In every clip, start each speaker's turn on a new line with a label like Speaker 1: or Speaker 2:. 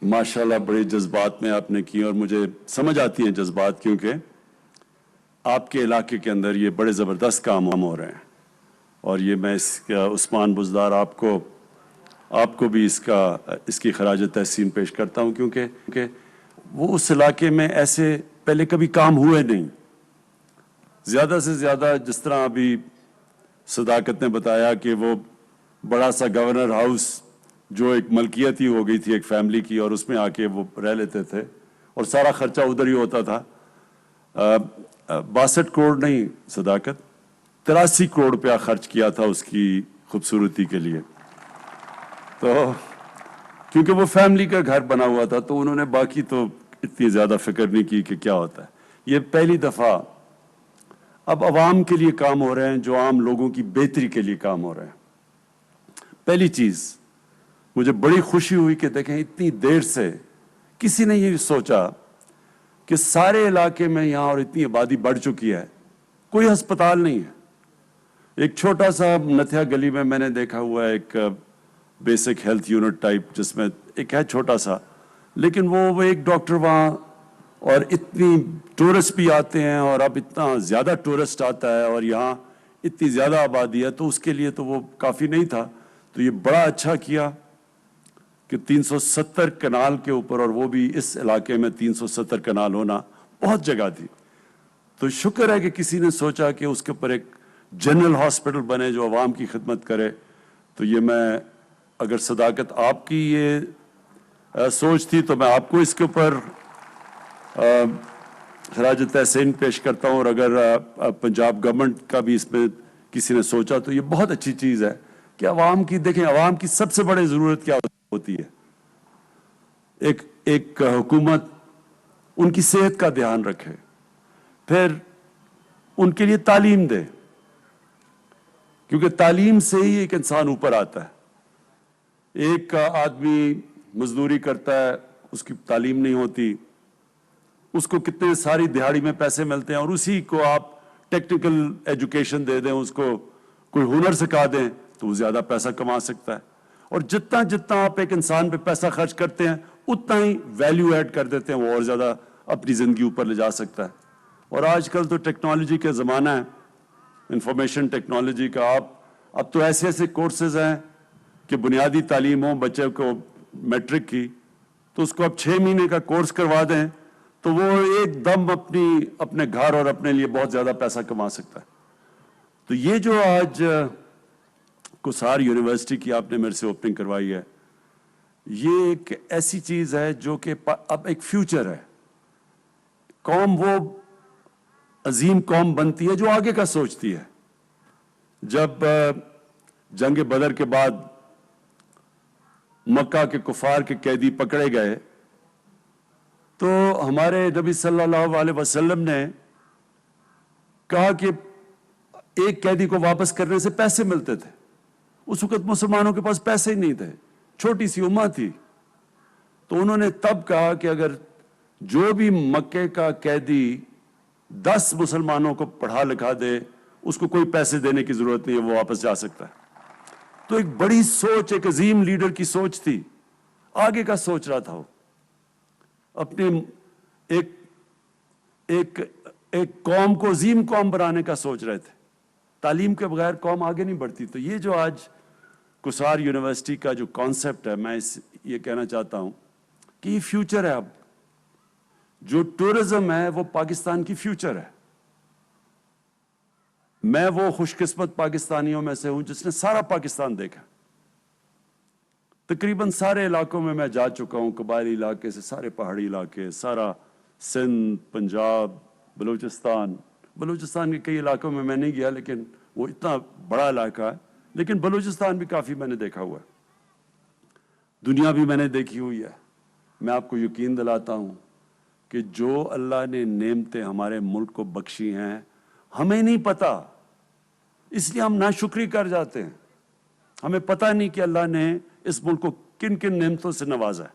Speaker 1: ماشاءاللہ بڑے جذبات میں آپ نے کی اور مجھے سمجھ آتی ہیں جذبات، کیونکہ آپ کے علاقے کے اندر یہ بڑے زبردست کام ہو رہے ہیں، اور یہ میں اس کا عثمان بزدار آپ کو بھی اس کی خراج تحسین پیش کرتا ہوں، کیونکہ وہ اس علاقے میں ایسے پہلے کبھی کام ہوئے نہیں۔ زیادہ سے زیادہ جس طرح ابھی صداقت نے بتایا کہ وہ بڑا سا گورنر ہاؤس جو ایک ملکیت ہی ہو گئی تھی ایک فیملی کی، اور اس میں آ کے وہ رہ لیتے تھے اور سارا خرچہ ادھر ہی ہوتا تھا۔ 62 کروڑ نہیں صداقت، 83 کروڑ روپیہ خرچ کیا تھا اس کی خوبصورتی کے لیے، تو کیونکہ وہ فیملی کا گھر بنا ہوا تھا تو انہوں نے باقی تو اتنی زیادہ فکر نہیں کی کہ کیا ہوتا ہے۔ یہ پہلی دفعہ اب عوام کے لیے کام ہو رہے ہیں، جو عام لوگوں کی بہتری کے لیے کام ہو رہے ہیں۔ پہلی چیز مجھے بڑی خوشی ہوئی کہ دیکھیں اتنی دیر سے کسی نے یہ سوچا کہ سارے علاقے میں یہاں اور اتنی آبادی بڑھ چکی ہے، کوئی ہسپتال نہیں ہے۔ ایک چھوٹا سا نتھیا گلی میں نے دیکھا ہوا ہے ایک بیسک ہیلتھ یونٹ ٹائپ، جس میں ایک ہے چھوٹا سا، لیکن وہ ایک ڈاکٹر وہاں، اور اتنی ٹورسٹ بھی آتے ہیں، اور اب اتنا زیادہ ٹورسٹ آتا ہے اور یہاں اتنی زیادہ آبادی ہے، تو اس کے لیے تو وہ کافی نہیں تھا۔ تو یہ بڑا اچھا کیا کہ 370 کنال کے اوپر، اور وہ بھی اس علاقے میں 370 کنال ہونا بہت جگہ تھی۔ تو شکر ہے کہ کسی نے سوچا کہ اس کے اوپر ایک جنرل ہاسپٹل بنے جو عوام کی خدمت کرے۔ تو یہ میں اگر صداقت آپ کی یہ سوچ تھی تو میں آپ کو اس کے اوپر خراج تحسین پیش کرتا ہوں، اور اگر پنجاب گورنمنٹ کا بھی اس میں کسی نے سوچا تو یہ بہت اچھی چیز ہے کہ عوام کی، دیکھیں عوام کی سب سے بڑی ضرورت کیا ہوتی ہے؟ ایک حکومت ان کی صحت کا دھیان رکھے، پھر ان کے لیے تعلیم دے، کیونکہ تعلیم سے ہی ایک انسان اوپر آتا ہے۔ ایک آدمی مزدوری کرتا ہے، اس کی تعلیم نہیں ہوتی، اس کو کتنے ساری دہاڑی میں پیسے ملتے ہیں، اور اسی کو آپ ٹیکنیکل ایجوکیشن دے دیں، اس کو کوئی ہنر سکھا دیں تو وہ زیادہ پیسہ کما سکتا ہے۔ اور جتنا آپ ایک انسان پہ پیسہ خرچ کرتے ہیں اتنا ہی ویلیو ایڈ کر دیتے ہیں، وہ اور زیادہ اپنی زندگی اوپر لے جا سکتا ہے۔ اور آج کل تو ٹیکنالوجی کا زمانہ ہے، انفارمیشن ٹیکنالوجی کا، اب تو ایسے کورسز ہیں کہ بنیادی تعلیم ہو بچے کو میٹرک کی، تو اس کو اب 6 مہینے کا کورس کروا دیں تو وہ ایک دم اپنے گھر اور اپنے لیے بہت زیادہ پیسہ کما سکتا ہے۔ تو یہ جو آج کسار یونیورسٹی کی آپ نے میرے سے اوپننگ کروائی ہے، یہ ایک ایسی چیز ہے جو کہ اب ایک فیوچر ہے۔ قوم وہ عظیم قوم بنتی ہے جو آگے کا سوچتی ہے۔ جب جنگ بدر کے بعد مکہ کے کفار کے قیدی پکڑے گئے تو ہمارے نبی صلی اللہ علیہ وسلم نے کہا کہ ایک قیدی کو واپس کرنے سے پیسے ملتے تھے۔ اس وقت مسلمانوں کے پاس پیسے ہی نہیں تھے، چھوٹی سی امت تھی، تو انہوں نے تب کہا کہ اگر جو بھی مکے کا قیدی 10 مسلمانوں کو پڑھا لکھا دے، اس کو کوئی پیسے دینے کی ضرورت نہیں ہے، وہ واپس جا سکتا ہے۔ تو ایک بڑی سوچ، ایک عظیم لیڈر کی سوچ تھی، آگے کا سوچ رہا تھا وہ، اپنے ایک قوم کو عظیم قوم بنانے کا سوچ رہے تھے۔ تعلیم کے بغیر قوم آگے نہیں بڑھتی۔ تو یہ جو آج کسار یونیورسٹی کا جو کانسیپٹ ہے، میں یہ کہنا چاہتا ہوں کہ یہ فیوچر ہے۔ اب جو ٹورزم ہے وہ پاکستان کی فیوچر ہے۔ میں وہ خوش قسمت پاکستانیوں میں سے ہوں جس نے سارا پاکستان دیکھا، تقریباً سارے علاقوں میں جا چکا ہوں، قبائلی علاقے سے سارے پہاڑی علاقے، سارا سندھ، پنجاب، بلوچستان کے کئی علاقوں میں نہیں گیا، لیکن وہ اتنا بڑا علاقہ ہے، لیکن بلوچستان بھی کافی میں نے دیکھا ہوا ہے۔ دنیا بھی میں نے دیکھی ہوئی ہے۔ میں آپ کو یقین دلاتا ہوں کہ جو اللہ نے نعمتیں ہمارے ملک کو بخشی ہیں، ہمیں نہیں پتا، اس لیے ہم ناشکری کر جاتے ہیں۔ ہمیں پتہ نہیں کہ اللہ نے اس ملک کو کن کن نعمتوں سے نوازا ہے،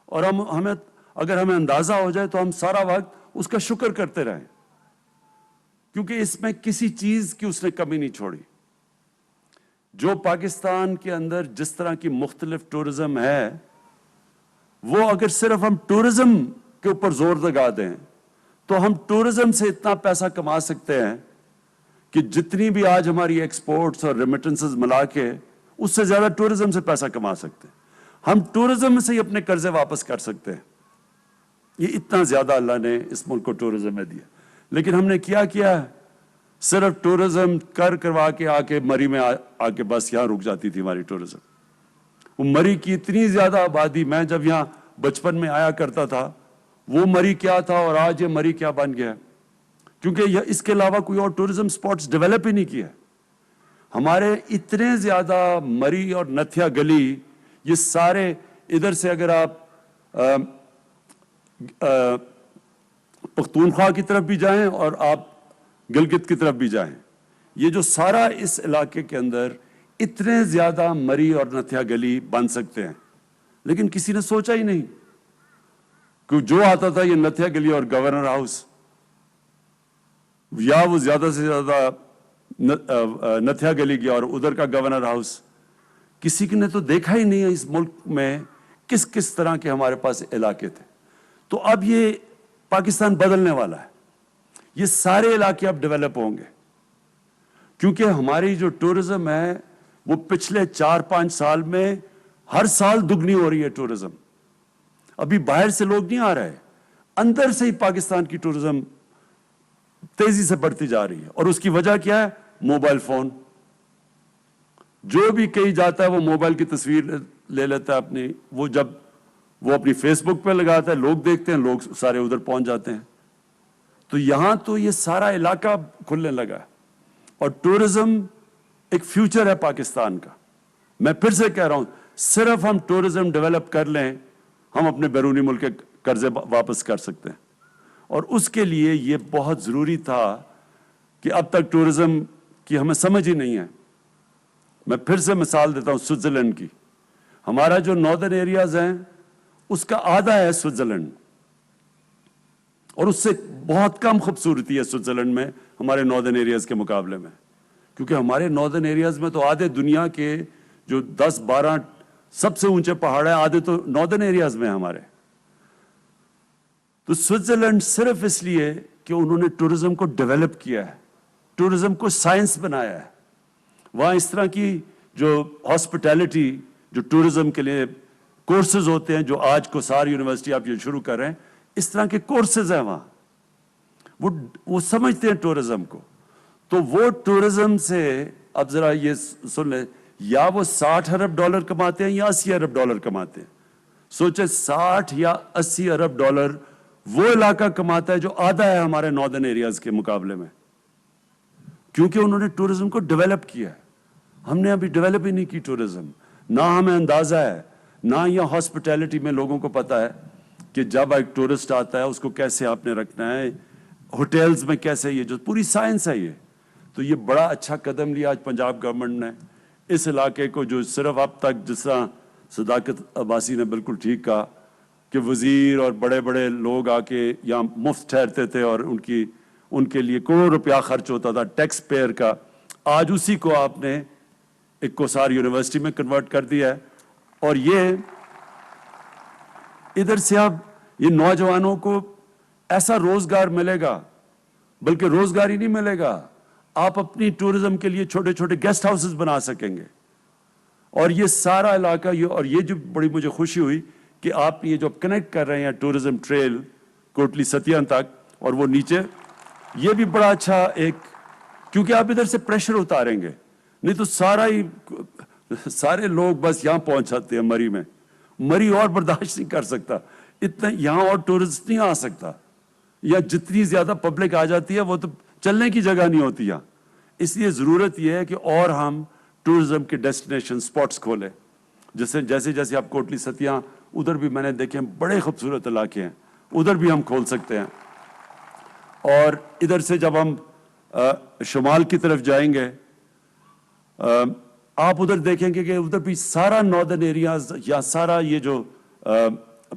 Speaker 1: اور اگر ہمیں اندازہ ہو جائے تو ہم سارا وقت اس کا شکر کرتے رہیں، کیونکہ اس میں کسی چیز کی اس نے کمی نہیں چھوڑی۔ جو پاکستان کے اندر جس طرح کی مختلف ٹورزم ہے، وہ اگر صرف ہم ٹورزم کے اوپر زور لگا دیں تو ہم ٹورزم سے اتنا پیسہ کما سکتے ہیں کہ جتنی بھی آج ہماری ایکسپورٹس اور ریمیٹنسز ملا کے اس سے زیادہ ٹورزم سے پیسہ کما سکتے ہیں. ہم ٹورزم سے ہی اپنے قرضے واپس کر سکتے ہیں. یہ اتنا زیادہ اللہ نے اس ملک کو ٹورزم میں دیا. لیکن ہم نے کیا ہے؟ صرف ٹورزم کروا کے آ کے مری میں آ کے بس یہاں رک جاتی تھی ہماری ٹورزم. وہ مری کی اتنی زیادہ آبادی، میں جب یہاں بچپن میں آیا کرتا تھا وہ مری کیا تھا اور آج یہ مری کیا بن گیا، کیونکہ اس کے علاوہ کوئی اور ٹورزم سپورٹس ڈیولپ ہی نہیں کیا. ہمارے اتنے زیادہ مری اور نتھیا گلی، یہ سارے ادھر سے اگر آپ پختونخوا کی طرف بھی جائیں اور آپ گلگت کی طرف بھی جائیں، یہ جو سارا اس علاقے کے اندر اتنے زیادہ مری اور نتھیا گلی بن سکتے ہیں، لیکن کسی نے سوچا ہی نہیں. کہ جو آتا تھا یہ نتھیا گلی اور گورنر ہاؤس، یا وہ زیادہ سے زیادہ نتھیا گلی گیا اور ادھر کا گورنر ہاؤس. کسی نے تو دیکھا ہی نہیں ہے اس ملک میں کس کس طرح کے ہمارے پاس علاقے تھے. تو اب یہ پاکستان بدلنے والا ہے. یہ سارے علاقے اب ڈیولپ ہوں گے، کیونکہ ہماری جو ٹورزم ہے وہ پچھلے 4-5 سال میں ہر سال دگنی ہو رہی ہے ٹورزم. ابھی باہر سے لوگ نہیں آ رہے، اندر سے ہی پاکستان کی ٹورزم تیزی سے بڑھتی جا رہی ہے. اور اس کی وجہ کیا ہے؟ Mobile phone. جو بھی کہیں جاتا ہے وہ موبائل کی تصویر لے لیتا ہے اپنی، وہ جب وہ اپنی فیس بک پہ لگاتا ہے، لوگ دیکھتے ہیں، لوگ سارے ادھر پہنچ جاتے ہیں. تو یہاں تو یہ سارا علاقہ کھلنے لگا ہے اور ٹورزم ایک فیوچر ہے پاکستان کا. میں پھر سے کہہ رہا ہوں، صرف ہم ٹورزم ڈیولپ کر لیں ہم اپنے بیرونی ملک کے قرضے واپس کر سکتے ہیں. اور اس کے لیے یہ بہت ضروری تھا کہ اب تک ٹورزم کی ہمیں سمجھ ہی نہیں ہے. میں پھر سے مثال دیتا ہوں سوئٹزرلینڈ کی. ہمارا جو ناردرن ایریاز ہیں اس کا آدھا ہے سوئٹزرلینڈ، اور اس سے بہت کم خوبصورتی ہے سوئٹزرلینڈ میں ہمارے ناردرن ایریاز کے مقابلے میں. کیونکہ ہمارے ناردرن ایریاز میں تو آدھے دنیا کے جو 10-12 سب سے اونچے پہاڑ ہیں، آدھے تو ناردرن ایریاز میں ہمارے. تو سوئٹزرلینڈ صرف اس لیے کہ انہوں نے ٹورزم کو ڈیولپ کیا ہے، ٹورزم کو سائنس بنایا ہے. وہاں اس طرح کی جو ہاسپٹیلٹی، جو ٹورزم کے لیے کورسز ہوتے ہیں، جو آج کوسار یونیورسٹی آپ یہ شروع کر رہے ہیں، اس طرح کے کورسز ہیں وہاں. وہ سمجھتے ہیں ٹورزم کو. تو وہ ٹورزم سے اب ذرا یہ سن لیں، یا وہ $60 ارب کماتے ہیں یا $80 ارب کماتے ہیں. سوچے 60 یا 80 ارب ڈالر وہ علاقہ کماتا ہے جو آدھا ہے ہمارے ناردرن ایریاز کے مقابلے میں، کیونکہ انہوں نے ٹورزم کو ڈیولپ کیا ہے. ہم نے ابھی ڈیولپ ہی نہیں کی ٹورزم. نہ ہمیں اندازہ ہے، نہ یہ ہاسپٹیلٹی میں لوگوں کو پتا ہے کہ جب ایک ٹورسٹ آتا ہے اس کو کیسے آپ نے رکھنا ہے، ہوٹلز میں کیسے، یہ جو پوری سائنس ہے یہ. تو یہ بڑا اچھا قدم لیا آج پنجاب گورنمنٹ نے اس علاقے کو، جو صرف اب تک جس طرح صداقت عباسی نے بالکل ٹھیک کہا کہ وزیر اور بڑے بڑے لوگ آ کے یہاں مفت ٹھہرتے تھے اور ان کے لیے کروڑ روپیہ خرچ ہوتا تھا ٹیکس پیئر کا. آج اسی کو آپ نے ایک کوسار یونیورسٹی میں کنورٹ کر دیا ہے. اور یہ ادھر سے اب یہ نوجوانوں کو ایسا روزگار ملے گا، بلکہ روزگار ہی نہیں ملے گا، آپ اپنی ٹورزم کے لیے چھوٹے چھوٹے گیسٹ ہاؤسز بنا سکیں گے. اور یہ سارا علاقہ اور یہ جو بڑی مجھے خوشی ہوئی کہ آپ یہ جو کنیکٹ کر رہے ہیں ٹورزم ٹریل کوٹلی ستیاں تک، اور وہ نیچے یہ بھی بڑا اچھا ایک، کیونکہ آپ ادھر سے پریشر اتاریں گے، نہیں تو سارے لوگ بس یہاں پہنچ جاتے ہیں مری میں. مری اور برداشت نہیں کر سکتا اتنا، یہاں اور ٹورسٹ نہیں آ سکتا. یا جتنی زیادہ پبلک آ جاتی ہے وہ تو چلنے کی جگہ نہیں ہوتی یہاں. اس لیے ضرورت یہ ہے کہ اور ہم ٹورزم کے ڈیسٹینیشن سپاٹس کھولیں. جیسے آپ کوٹلی ستیاں، ادھر بھی میں نے دیکھے بڑے خوبصورت علاقے ہیں، ادھر بھی ہم کھول سکتے ہیں. اور ادھر سے جب ہم شمال کی طرف جائیں گے، آپ ادھر دیکھیں گے کہ ادھر بھی سارا ناردرن ایریاز یا سارا یہ جو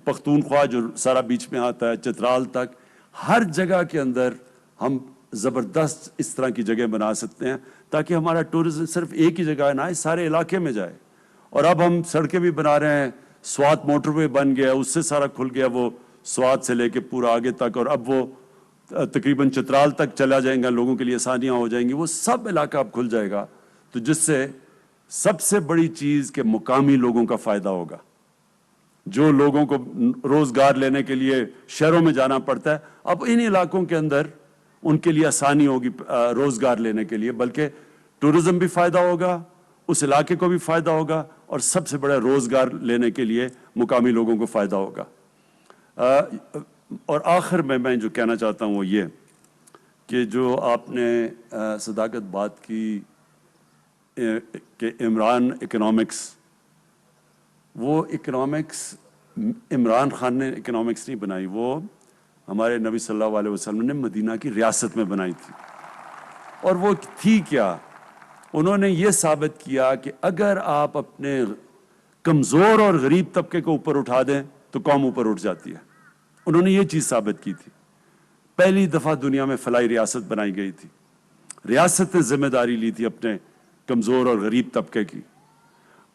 Speaker 1: پختونخوا جو سارا بیچ میں آتا ہے چترال تک، ہر جگہ کے اندر ہم زبردست اس طرح کی جگہ بنا سکتے ہیں تاکہ ہمارا ٹورزم صرف ایک ہی جگہ نہ آئے، سارے علاقے میں جائے. اور اب ہم سڑکیں بھی بنا رہے ہیں سوات موٹر وے بن گیا, اس سے سارا کھل گیا, وہ سوات سے لے کے پورا آگے تک, اور اب وہ تقریباً چترال تک چلا جائیں گا, لوگوں کے لیے آسانیاں ہو جائیں گی, وہ سب علاقہ اب کھل جائے گا. تو جس سے سب سے بڑی چیز کہ مقامی لوگوں کا فائدہ ہوگا. جو لوگوں کو روزگار لینے کے لیے شہروں میں جانا پڑتا ہے, اب ان علاقوں کے اندر ان کے لیے آسانی ہوگی روزگار لینے کے لیے, بلکہ ٹورزم بھی فائدہ ہوگا, اس علاقے کو بھی فائدہ ہوگا, اور سب سے بڑا روزگار لینے کے لیے مقامی لوگوں کو فائدہ ہوگا. اور آخر میں جو کہنا چاہتا ہوں وہ یہ کہ جو آپ نے صداقت بات کی کہ عمران اکنامکس, وہ اکنامکس عمران خان نے اکنامکس نہیں بنائی, وہ ہمارے نبی صلی اللہ علیہ وسلم نے مدینہ کی ریاست میں بنائی تھی. اور وہ تھی کیا؟ انہوں نے یہ ثابت کیا کہ اگر آپ اپنے کمزور اور غریب طبقے کو اوپر اٹھا دیں تو قوم اوپر اٹھ جاتی ہے. انہوں نے یہ چیز ثابت کی تھی. پہلی دفعہ دنیا میں فلاحی ریاست بنائی گئی تھی. ریاست نے ذمہ داری لی تھی اپنے کمزور اور غریب طبقے کی,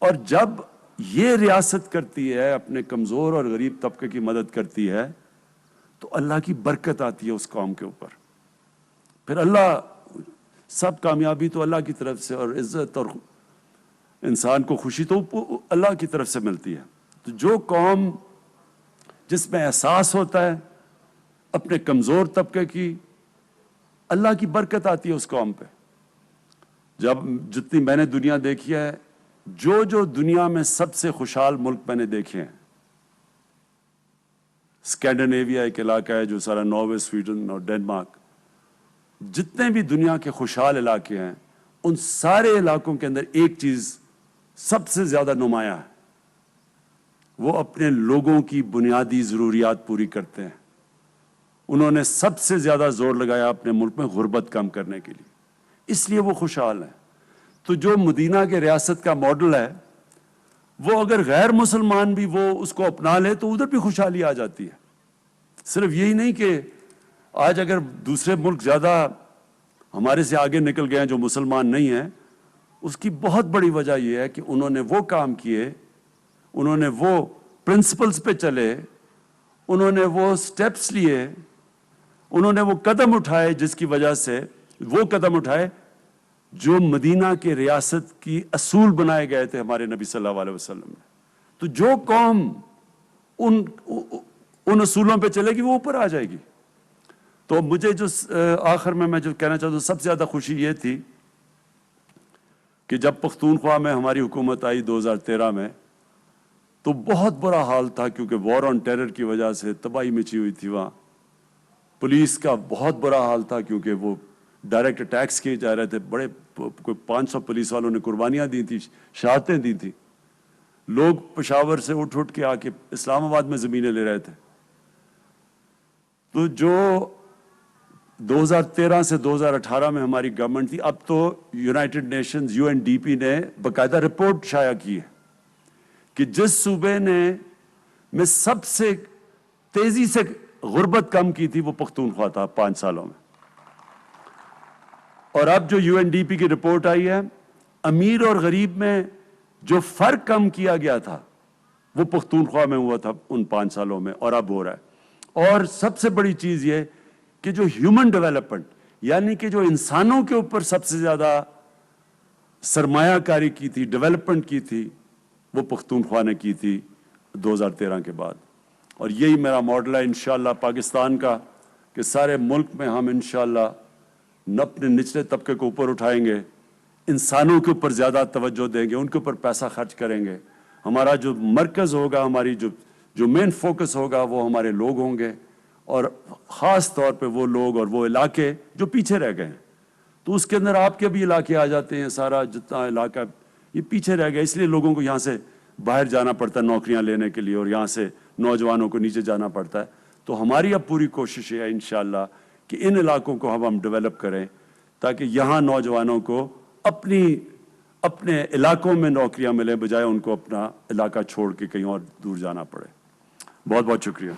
Speaker 1: اور جب یہ ریاست کرتی ہے, اپنے کمزور اور غریب طبقے کی مدد کرتی ہے, تو اللہ کی برکت آتی ہے اس قوم کے اوپر. پھر اللہ, سب کامیابی تو اللہ کی طرف سے, اور عزت اور انسان کو خوشی تو اللہ کی طرف سے ملتی ہے. تو جو قوم جس میں احساس ہوتا ہے اپنے کمزور طبقے کی, اللہ کی برکت آتی ہے اس قوم پہ. جب جتنی میں نے دنیا دیکھی ہے, جو دنیا میں سب سے خوشحال ملک میں نے دیکھے ہیں, اسکینڈینیویا ایک علاقہ ہے جو سارا ناروے, سویڈن اور ڈنمارک, جتنے بھی دنیا کے خوشحال علاقے ہیں, ان سارے علاقوں کے اندر ایک چیز سب سے زیادہ نمایاں ہے, وہ اپنے لوگوں کی بنیادی ضروریات پوری کرتے ہیں. انہوں نے سب سے زیادہ زور لگایا اپنے ملک میں غربت کم کرنے کے لیے, اس لیے وہ خوشحال ہیں. تو جو مدینہ کے ریاست کا ماڈل ہے, وہ اگر غیر مسلمان بھی وہ اس کو اپنا لے تو ادھر بھی خوشحالی آ جاتی ہے. صرف یہی نہیں کہ آج اگر دوسرے ملک زیادہ ہمارے سے آگے نکل گئے ہیں جو مسلمان نہیں ہیں, اس کی بہت بڑی وجہ یہ ہے کہ انہوں نے وہ کام کیے, انہوں نے وہ پرنسپلز پہ چلے, انہوں نے وہ سٹیپس لیے, انہوں نے وہ قدم اٹھائے, جس کی وجہ سے وہ قدم اٹھائے جو مدینہ کے ریاست کی اصول بنائے گئے تھے ہمارے نبی صلی اللہ علیہ وسلم نے. تو جو قوم ان اصولوں پہ چلے گی وہ اوپر آ جائے گی. تو مجھے جو آخر میں جو کہنا چاہتا ہوں, سب سے زیادہ خوشی یہ تھی کہ جب پختونخوا میں ہماری حکومت آئی 2013 میں, تو بہت برا حال تھا, کیونکہ وار آن ٹیرر کی وجہ سے تباہی مچی ہوئی تھی وہاں. پولیس کا بہت برا حال تھا, کیونکہ وہ ڈائریکٹ اٹیکس کیے جا رہے تھے. بڑے کوئی 500 پولیس والوں نے قربانیاں دی تھیں, شہادتیں دی تھیں. لوگ پشاور سے اٹھ کے آ کے اسلام آباد میں زمینیں لے رہے تھے. تو جو 2013 سے 2018 میں ہماری گورنمنٹ تھی, اب تو یونائٹڈ نیشنز UNDP نے باقاعدہ رپورٹ شائع کی ہے کہ جس صوبے نے میں سب سے تیزی سے غربت کم کی تھی وہ پختونخوا تھا 5 سالوں میں. اور اب جو UNDP کی رپورٹ آئی ہے, امیر اور غریب میں جو فرق کم کیا گیا تھا وہ پختونخوا میں ہوا تھا ان 5 سالوں میں, اور اب ہو رہا ہے. اور سب سے بڑی چیز یہ کہ جو ہیومن ڈیولپمنٹ, یعنی کہ جو انسانوں کے اوپر سب سے زیادہ سرمایہ کاری کی تھی, ڈیولپمنٹ کی تھی, وہ پختونخوا نے کی تھی 2013 کے بعد. اور یہی میرا ماڈل ہے انشاءاللہ پاکستان کا, کہ سارے ملک میں ہم انشاءاللہ اپنے نچلے طبقے کو اوپر اٹھائیں گے, انسانوں کے اوپر زیادہ توجہ دیں گے, ان کے اوپر پیسہ خرچ کریں گے. ہمارا جو مرکز ہوگا, ہماری جو مین فوکس ہوگا, وہ ہمارے لوگ ہوں گے, اور خاص طور پہ وہ لوگ اور وہ علاقے جو پیچھے رہ گئے ہیں. تو اس کے اندر آپ کے بھی علاقے آ جاتے ہیں, سارا جتنا علاقہ یہ پیچھے رہ گیا, اس لیے لوگوں کو یہاں سے باہر جانا پڑتا ہے نوکریاں لینے کے لیے, اور یہاں سے نوجوانوں کو نیچے جانا پڑتا ہے. تو ہماری اب پوری کوشش ہے انشاءاللہ کہ ان علاقوں کو ہم ڈیولپ کریں, تاکہ یہاں نوجوانوں کو اپنے علاقوں میں نوکریاں ملیں, بجائے ان کو اپنا علاقہ چھوڑ کے کہیں اور دور جانا پڑے. بہت بہت شکریہ.